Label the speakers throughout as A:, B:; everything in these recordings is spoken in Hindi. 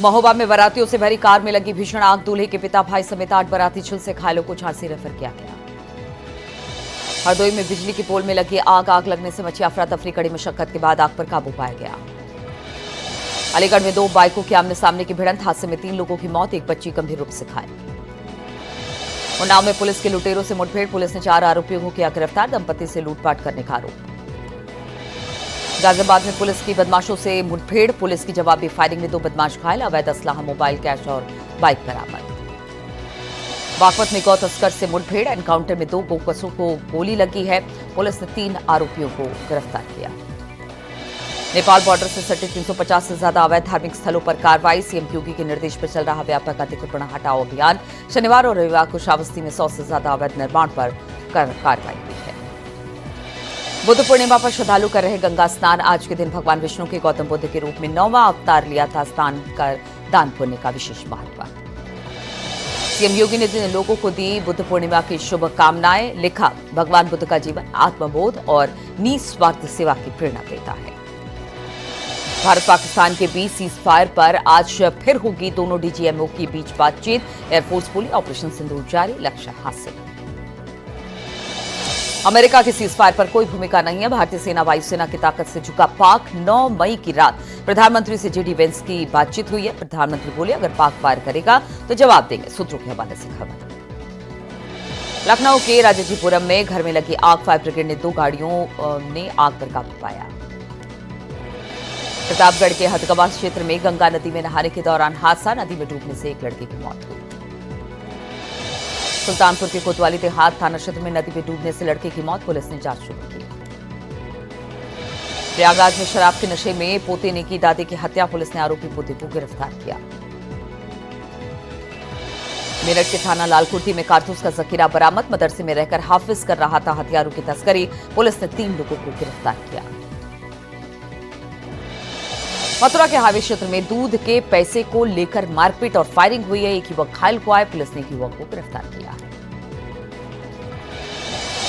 A: महोबा में बारातियों से भरी कार में लगी भीषण आग। दूल्हे के पिता भाई समेत 8 बाराती झुलसे घायलों को झांसी रेफर किया गया। हरदोई में बिजली के पोल में लगी आग लगने से मची अफरा तफरी। कड़ी मशक्कत के बाद आग पर काबू पाया गया। अलीगढ़ में 2 बाइकों के आमने सामने की भिड़ंत। हादसे में 3 लोगों की मौत, एक बच्ची गंभीर रूप से घायल। उन्नाव में पुलिस के लुटेरों से मुठभेड़। पुलिस ने 4 आरोपियों को किया गिरफ्तार। दंपति से लूटपाट करने का आरोप। गाजियाबाद में पुलिस की बदमाशों से मुठभेड़। पुलिस की जवाबी फायरिंग में 2 बदमाश घायल। अवैध असलाह, मोबाइल, कैश और बाइक बरामद। बागपत में गौ तस्कर से मुठभेड़। एनकाउंटर में 2 गौकसों को गोली लगी है। पुलिस ने 3 आरोपियों को गिरफ्तार किया। नेपाल बॉर्डर से सटे 350 से ज्यादा अवैध धार्मिक स्थलों पर कार्रवाई। सीएम योगी के निर्देश पर चल रहा व्यापक अतिक्रमण हटाओ अभियान। शनिवार और रविवार को श्रावस्ती में 100 से ज्यादा अवैध निर्माण पर कार्रवाई हुई है। बुद्ध पूर्णिमा पर श्रद्धालु कर रहे गंगा स्नान। आज के दिन भगवान विष्णु के गौतम बुद्ध के रूप में 9वां अवतार लिया था। स्नान कर दान पुण्य का विशेष महत्व। सीएम योगी ने लोगों को दी बुद्ध पूर्णिमा की शुभकामनाएं। लिखा, भगवान बुद्ध का जीवन आत्मबोध और निस्वार्थ सेवा की प्रेरणा देता है। भारत पाकिस्तान के बीच सीज फायर पर आज फिर होगी दोनों डीजीएमओ के बीच बातचीत। एयरफोर्स बोली, ऑपरेशन सिंदूर जारी, लक्ष्य हासिल। अमेरिका के सीज फायर पर कोई भूमिका नहीं है। भारतीय सेना वायुसेना की ताकत से झुका पाक। 9 मई की रात प्रधानमंत्री से जेडी वेंस की बातचीत हुई है। प्रधानमंत्री बोले, अगर पाक फायर करेगा तो जवाब देंगे। सूत्रों के हवाले से खबर। लखनऊ के राजाजीपुरम में घर में लगी आग। फायर ब्रिगेड ने 2 गाड़ियों ने आग पर काबू पाया। प्रतापगढ़ के हथगवा क्षेत्र में गंगा नदी में नहाने के दौरान हादसा। नदी में डूबने से एक लड़के की मौत हुई। सुल्तानपुर के कोतवाली देहात थाना क्षेत्र में नदी में डूबने से लड़के की मौत। पुलिस ने जांच शुरू की। प्रयागराज में शराब के नशे में पोते ने की दादी की हत्या। पुलिस ने आरोपी पोते को गिरफ्तार किया। मेरठ के थाना लालकुर्ती में कारतूस का जखीरा बरामद। मदरसे में रहकर हाफिज कर रहा था हथियारों की तस्करी। पुलिस ने 3 लोगों को गिरफ्तार किया। मथुरा के हावे क्षेत्र में दूध के पैसे को लेकर मारपीट और फायरिंग हुई है। एक युवक घायल हुआ है। पुलिस ने एक युवक को गिरफ्तार किया है।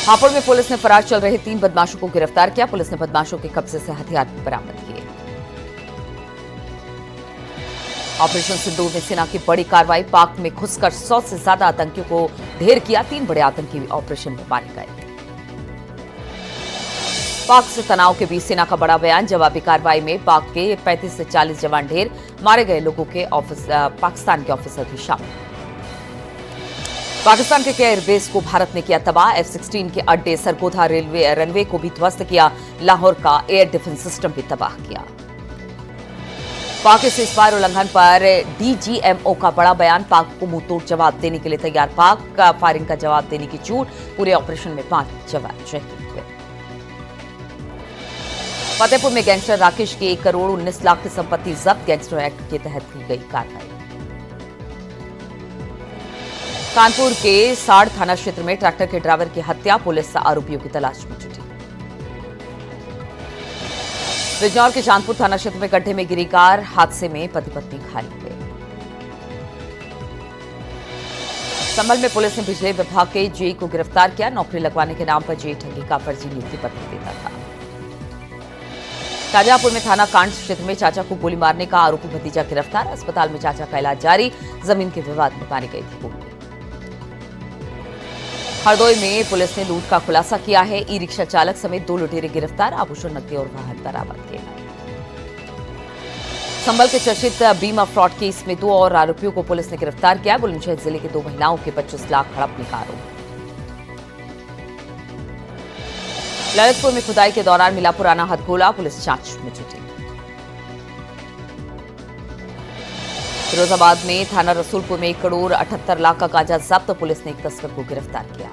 A: हापुड़ में पुलिस ने फरार चल रहे 3 बदमाशों को गिरफ्तार किया। पुलिस ने बदमाशों के कब्जे से हथियार बरामद किए। ऑपरेशन सिंदूर में सेना की बड़ी कार्रवाई। पाक में घुसकर 100 से ज्यादा आतंकियों को ढेर किया। 3 बड़े आतंकी ऑपरेशन में मारे गए। पाक से तनाव के बीच सेना का बड़ा बयान। जवाबी कार्रवाई में पाक के 35 से 40 जवान ढेर। मारे गए लोगों के पाकिस्तान के ऑफिसर भी शामिल। पाकिस्तान के एयरबेस को भारत ने किया तबाह। F-16 के अड्डे, सरगोधा रेलवे रनवे को भी ध्वस्त किया। लाहौर का एयर डिफेंस सिस्टम भी तबाह किया। पाक के सीजफायर उल्लंघन पर डीजीएमओ का बड़ा बयान। पाक को मुंहतोड़ जवाब देने के लिए तैयार। पाक का फायरिंग का जवाब देने की छूट। पूरे ऑपरेशन में 5 जवान शहीद हुए। फतेहपुर में गैंगस्टर राकेश की 1 करोड़ 19 लाख की संपत्ति जब्त। गैंगस्टर एक्ट के तहत की गई कार्रवाई। कानपुर के साड़ थाना क्षेत्र में ट्रैक्टर के ड्राइवर की हत्या। पुलिस आरोपियों की तलाश में जुटी। बिजनौर के चांदपुर थाना क्षेत्र में गड्ढे में गिरी कार। हादसे में पति पत्नी घायल हुए। संभल में पुलिस ने बिजली विभाग के जेई को गिरफ्तार किया। नौकरी लगवाने के नाम पर जेई ठगी का फर्जी नियुक्ति पत्र देता था। शाहजहांपुर में थाना कांड क्षेत्र में चाचा को गोली मारने का आरोपी भतीजा गिरफ्तार। अस्पताल में चाचा का इलाज जारी। जमीन के विवाद में मारी गई थी गोली। हरदोई में पुलिस ने लूट का खुलासा किया है। ई रिक्शा चालक समेत 2 लुटेरे गिरफ्तार। आभूषण, नकदी और वाहन बरामद किए गए। संभल के चर्चित बीमा फ्रॉड केस में 2 और आरोपियों को पुलिस ने गिरफ्तार किया। बुलंदशहर जिले के 2 महिलाओं के 25 लाख हड़पने का आरोप। ललितपुर में खुदाई के दौरान मिला पुराना हथगोला। पुलिस जांच में जुटी। फिरोजाबाद में थाना रसूलपुर में 1 करोड़ 78 लाख का गांजा जब्त। पुलिस ने एक तस्कर को गिरफ्तार किया।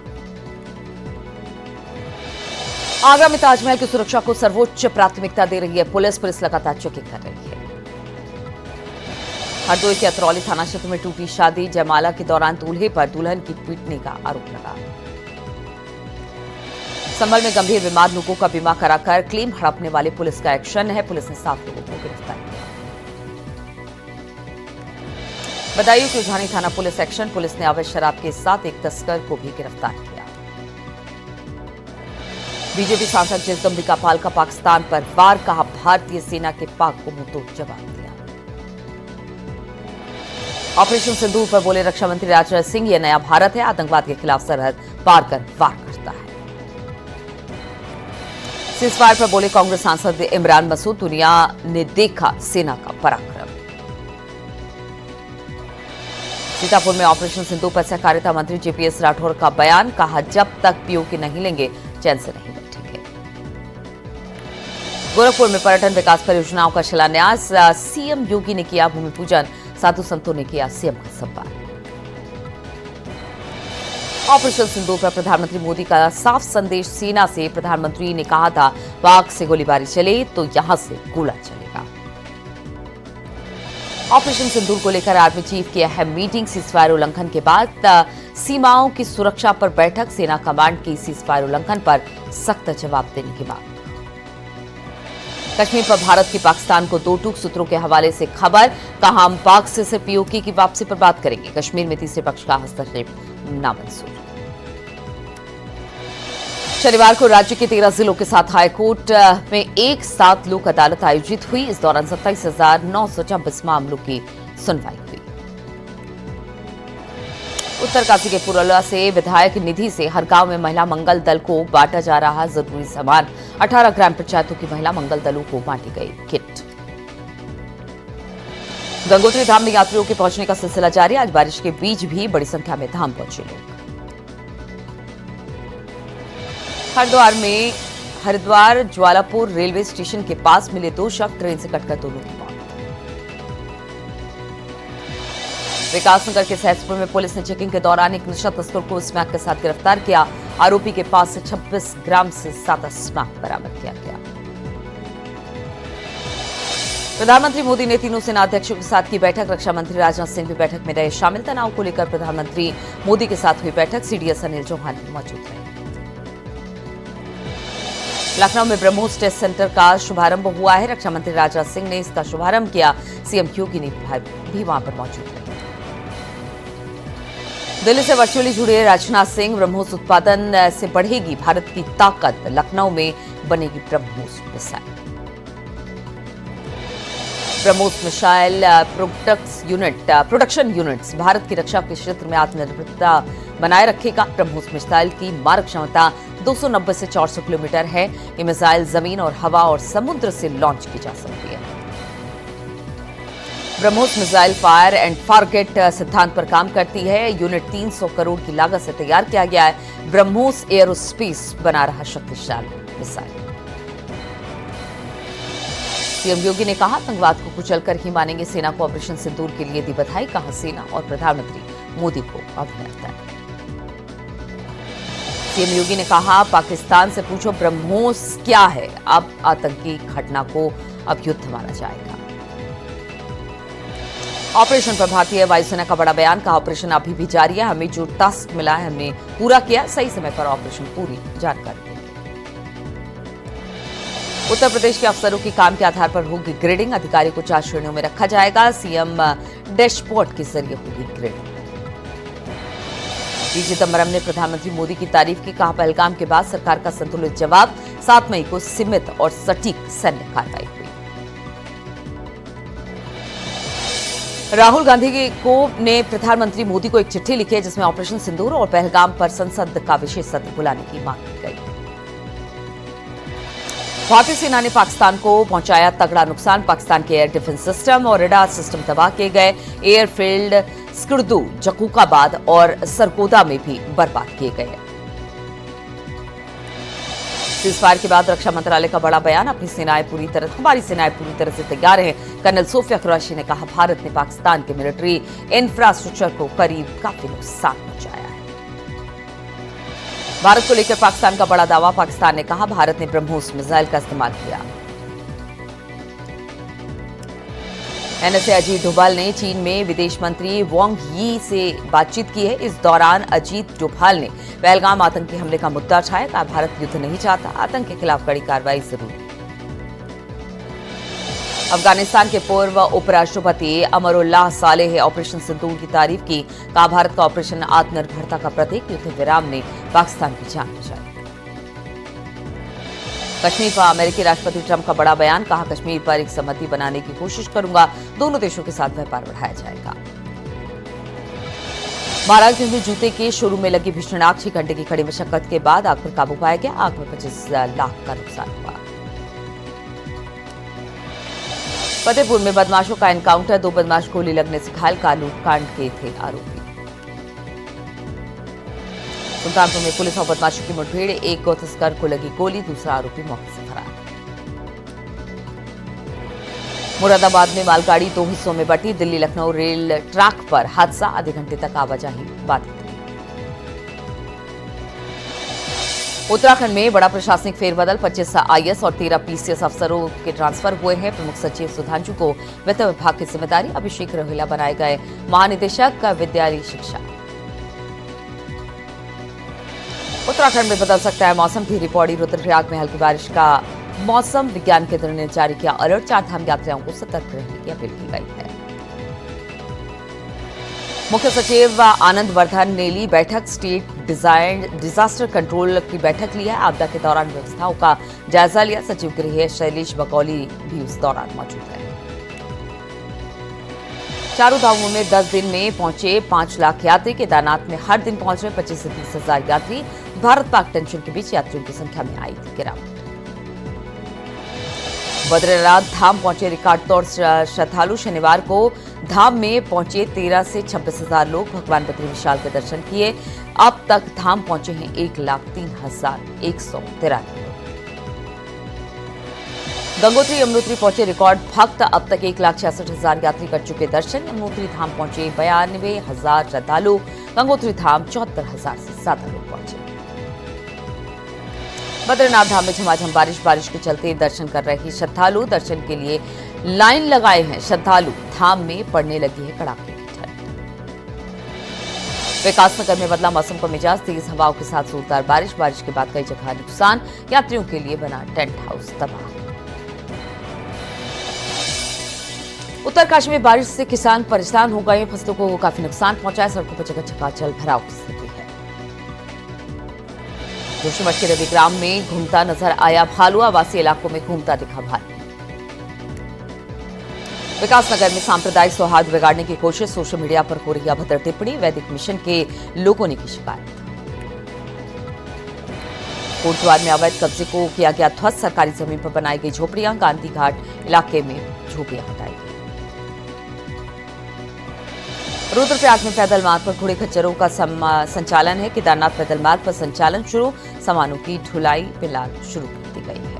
A: आगरा में ताजमहल की सुरक्षा को सर्वोच्च प्राथमिकता दे रही है पुलिस। पुलिस लगातार चेकिंग कर रही है। हरदोई के अतरौली थाना क्षेत्र में टूटी शादी। जयमाला के दौरान दूल्हे पर दुल्हन की पीटने का आरोप लगा। संभल में गंभीर बीमार लोगों का बीमा कराकर क्लेम हड़पने वाले पुलिस का एक्शन है। पुलिस ने 7 लोगों को गिरफ्तार किया। बदायूं की उझानी थाना पुलिस एक्शन। पुलिस ने अवैध शराब के साथ एक तस्कर को भी गिरफ्तार किया। बीजेपी सांसद जगदम्बिका पाल का पाकिस्तान पर वार। कहा, भारतीय सेना के पाक को मुंहतोड़ जवाब दिया। ऑपरेशन सिंदूर पर बोले रक्षा मंत्री राजनाथ सिंह, यह नया भारत है, आतंकवाद के खिलाफ सरहद पार कर वार करता है। सीजफायर पर बोले कांग्रेस सांसद इमरान मसूद, दुनिया ने देखा सेना का पराक्रम। सीतापुर में ऑपरेशन सिंदूर पर सहकारिता मंत्री जेपीएस राठौर का बयान, कहा जब तक पीओके नहीं लेंगे चैन से नहीं बैठेंगे। गोरखपुर में पर्यटन विकास परियोजनाओं का शिलान्यास, सीएम योगी ने किया भूमि पूजन, साधु संतों ने किया सीएम का सम्मान। ऑपरेशन सिंदूर पर प्रधानमंत्री मोदी का साफ संदेश सेना से, प्रधानमंत्री ने कहा था पाक से गोलीबारी चले तो यहां से गोला चलेगा। ऑपरेशन सिंदूर को लेकर आर्मी चीफ की अहम मीटिंग, सीजफायर उल्लंघन के बाद सीमाओं की सुरक्षा पर बैठक, सेना कमांड की सीजफायर उल्लंघन पर सख्त जवाब देने की मांग। कश्मीर पर भारत की पाकिस्तान को दो टूक सूत्रों के हवाले से खबर, कहा हम पाक से पीओके की वापसी पर बात करेंगे, कश्मीर में तीसरे पक्ष का हस्तक्षेप नामंजूर। शनिवार को राज्य के 13 जिलों के साथ हाईकोर्ट में एक साथ लोक अदालत आयोजित हुई। इस दौरान 27,926 मामलों की सुनवाई हुई। उत्तरकाशी के पुरला से विधायक निधि से हर गांव में महिला मंगल दल को बांटा जा रहा जरूरी सामान, 18 ग्राम पंचायतों की महिला मंगल दलों को बांटी गई किट। गंगोत्री धाम में यात्रियों के पहुंचने का सिलसिला जारी, आज बारिश के बीच भी बड़ी संख्या में धाम पहुंचे लोग। हरिद्वार ज्वालापुर रेलवे स्टेशन के पास मिले 2 शव, ट्रेन से कटकर दोनों की मौत। विकासनगर के सहसपुर में पुलिस ने चेकिंग के दौरान एक नशा तस्कर को स्मैक के साथ गिरफ्तार किया। आरोपी के पास से 26 ग्राम से ज्यादा स्मैक बरामद किया गया। प्रधानमंत्री मोदी ने तीनों सेनाध्यक्षों के साथ की बैठक, रक्षा मंत्री राजनाथ सिंह भी बैठक में रहे शामिल। तनाव को लेकर प्रधानमंत्री मोदी के साथ हुई बैठक, सीडीएस अनिल चौहान भी मौजूद रहे। लखनऊ में ब्रह्मोस टेस्ट सेंटर का शुभारंभ हुआ है, रक्षा मंत्री राजनाथ सिंह ने इसका शुभारंभ किया, सीएम योगी ने भी वहां पर मौजूद रहे। दिल्ली से वर्चुअली जुड़े राजनाथ सिंह, ब्रह्मोस उत्पादन से बढ़ेगी भारत की ताकत, लखनऊ में बनेगी BrahMos missile. BrahMos missile production units Bharat की रक्षा के क्षेत्र में आत्मनिर्भरता बनाए रखेगा। ब्रह्मोस मिसाइल की मारक क्षमता 290 से 400 किलोमीटर है। ये मिसाइल जमीन और हवा और समुद्र से लॉन्च की जा सकती है। BrahMos missile fire and forget सिद्धांत पर काम करती है। यूनिट 300 करोड़ की लागत से तैयार किया गया है। ब्रह्मोस एरोस्पेस बना रहा शक्तिशाली मिसाइल। सीएम योगी ने कहा आतंकवाद को कुचलकर ही मानेंगे, सेना को ऑपरेशन सिंदूर के लिए दी बधाई, कहा सेना और प्रधानमंत्री मोदी को अभिनंदन। सीएम योगी ने कहा पाकिस्तान से पूछो ब्रह्मोस क्या है, अब आतंकी घटना को अब युद्ध माना जाएगा। ऑपरेशन पर भारतीय वायुसेना का बड़ा बयान, कहा ऑपरेशन अभी भी जारी है, हमें जो टास्क मिला है हमने पूरा किया, सही समय पर ऑपरेशन पूरी जानकारी देंगे। उत्तर प्रदेश के अफसरों की काम के आधार पर होगी ग्रेडिंग, अधिकारी को 4 श्रेणियों में रखा जाएगा। सीएम डैशबोर्ड के जरिए होगी ग्रेडिंग। पी चिदम्बरम ने प्रधानमंत्री मोदी की तारीफ की, कहा पहलगाम के बाद सरकार का संतुलित जवाब, 7 मई को सीमित और सटीक सैन्य कार्रवाई हुई। राहुल गांधी को ने प्रधानमंत्री मोदी को एक चिट्ठी लिखी है जिसमें ऑपरेशन सिंदूर और पहलगाम पर संसद का विशेष सत्र बुलाने की मांग की गई है। भारतीय सेना ने पाकिस्तान को पहुंचाया तगड़ा नुकसान, पाकिस्तान के एयर डिफेंस सिस्टम और रडार सिस्टम तबाह किए गए। एयरफील्ड स्कुर्दू, जकूकाबाद और सरगोदा में भी बर्बाद किए गए। सीजफायर के बाद रक्षा मंत्रालय का बड़ा बयान, हमारी सेनाएं पूरी तरह से तैयार हैं। कर्नल सोफिया कुरैशी ने कहा भारत ने पाकिस्तान के मिलिट्री इंफ्रास्ट्रक्चर को करीब काफी नुकसान पहुंचाया है। भारत को लेकर पाकिस्तान का बड़ा दावा, पाकिस्तान ने कहा भारत ने ब्रह्मोस मिसाइल का इस्तेमाल किया। एनएसए अजीत डोभाल ने चीन में विदेश मंत्री वांग यी से बातचीत की है। इस दौरान अजीत डोभाल ने पहलगाम आतंकी हमले का मुद्दा उठाया, कहा भारत युद्ध नहीं चाहता, आतंक के खिलाफ कड़ी कार्रवाई जरूरी है। अफगानिस्तान के पूर्व उपराष्ट्रपति अमरुल्लाह सालेह ऑपरेशन सिंदूर की तारीफ की, कहा भारत का ऑपरेशन आत्मनिर्भरता का प्रतीक, युद्ध विराम ने पाकिस्तान की जान बचाई। कश्मीर पर अमेरिकी राष्ट्रपति ट्रंप का बड़ा बयान, कहा कश्मीर पर एक सहमति बनाने की कोशिश करूंगा, दोनों देशों के साथ व्यापार बढ़ाया जाएगा। महाराजगंज में जूते के शोरूम में लगी भीषण आग, 6 घंटे की कड़ी मशक्कत के बाद आग पर काबू पाया गया। आग में 25 लाख का नुकसान हुआ। फतेहपुर में बदमाशों का एनकाउंटर, 2 बदमाश गोली लगने से घायल, लूट कांड के थे आरोपी। सुल्तानपुर में पुलिस और बदमाशों की मुठभेड़, एक गौ तस्कर को लगी गोली, दूसरा आरोपी मौके से फरार। मुरादाबाद में मालगाड़ी 2 हिस्सों में बंटी, दिल्ली लखनऊ रेल ट्रैक पर हादसा, आधे घंटे तक आवाजाही बाधित। उत्तराखंड में बड़ा प्रशासनिक फेरबदल, 25 आईएएस और 13 पीसीएस अफसरों के ट्रांसफर हुए हैं। प्रमुख सचिव सुधांशु को वित्त विभाग की जिम्मेदारी, अभिषेक रोहिला बनाए गए महानिदेशक विद्यालयी शिक्षा। उत्तराखंड में बदल सकता है मौसम, टिहरी पौड़ी रुद्रप्रयाग में हल्की बारिश का मौसम, विज्ञान केंद्र ने जारी किया अलर्ट, 4 धाम यात्रियों को सतर्क रहने की अपील की गई है। मुख्य सचिव आनंद वर्धन ने ली बैठक, स्टेट डिजास्टर कंट्रोल की बैठक ली है। आपदा के दौरान व्यवस्थाओं का जायजा लिया। सचिव गृह शैलेश बकौली भी उस दौरान मौजूद रहे। चारों धामों में 10 दिन में पहुंचे 5 लाख यात्री, केदारनाथ में हर दिन पहुंच रहे 25 से 30 हजार यात्री। भारत पाक टेंशन के बीच यात्रियों की संख्या में आई थी गिरावट। बद्रीनाथ धाम पहुंचे रिकॉर्ड तोड़ श्रद्धालु, शनिवार को धाम में पहुंचे 13 से 26 हजार लोग, भगवान बद्री विशाल के दर्शन किए। अब तक धाम पहुंचे हैं 1,03,113 लोग। गंगोत्री यमुनोत्री पहुंचे रिकॉर्ड भक्त, अब तक 1,66,000 यात्री कर चुके दर्शन। यमुनोत्री धाम पहुंचे 92,000 श्रद्धालु, गंगोत्री धाम 74,000 से ज्यादा लोग पहुंचे। बद्रीनाथ धाम में झमाझम बारिश के चलते दर्शन कर रहे श्रद्धालु, दर्शन के लिए लाइन लगाए हैं श्रद्धालु। धाम में पड़ने लगी है कड़ाके की ठंड। विकासनगर में बदला मौसम का मिजाज, तेज हवाओं के साथ जोरदार बारिश के बाद कई जगह नुकसान, यात्रियों के लिए बना टेंट हाउस तबाह। उत्तरकाशी में बारिश से किसान परेशान हो गए, फसलों को काफी नुकसान पहुंचा है। सड़कों पर जगह चकाचौंध भराव की स्थिति है। जोशीमठ के रविग्राम में घूमता नजर आया भालू, आवासीय इलाकों में घूमता दिखा भालू। विकासनगर में सांप्रदायिक सौहार्द बिगाड़ने की कोशिश, सोशल मीडिया पर हो रही अभद्र टिप्पणी, वैदिक मिशन के लोगों ने की शिकायत। कोटद्वार में अवैध कब्जे को किया गया ध्वस्त, सरकारी जमीन पर बनाई गई झोपड़ियां, गांधी घाट इलाके में झोपड़ियां हटाई गई। रुद्रप्रयाग में पैदल मार्ग पर घोड़े खच्चरों का संचालन है। केदारनाथ पैदल मार्ग पर संचालन शुरू, सामानों की ढुलाई फिलहाल शुरू कर दी गई है।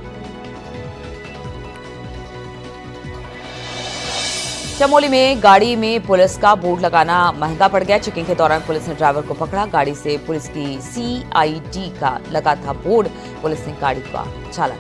A: चमोली में गाड़ी में पुलिस का बोर्ड लगाना महंगा पड़ गया। चेकिंग के दौरान पुलिस ने ड्राइवर को पकड़ा, गाड़ी से पुलिस की CID का लगा था बोर्ड, पुलिस ने गाड़ी का चालान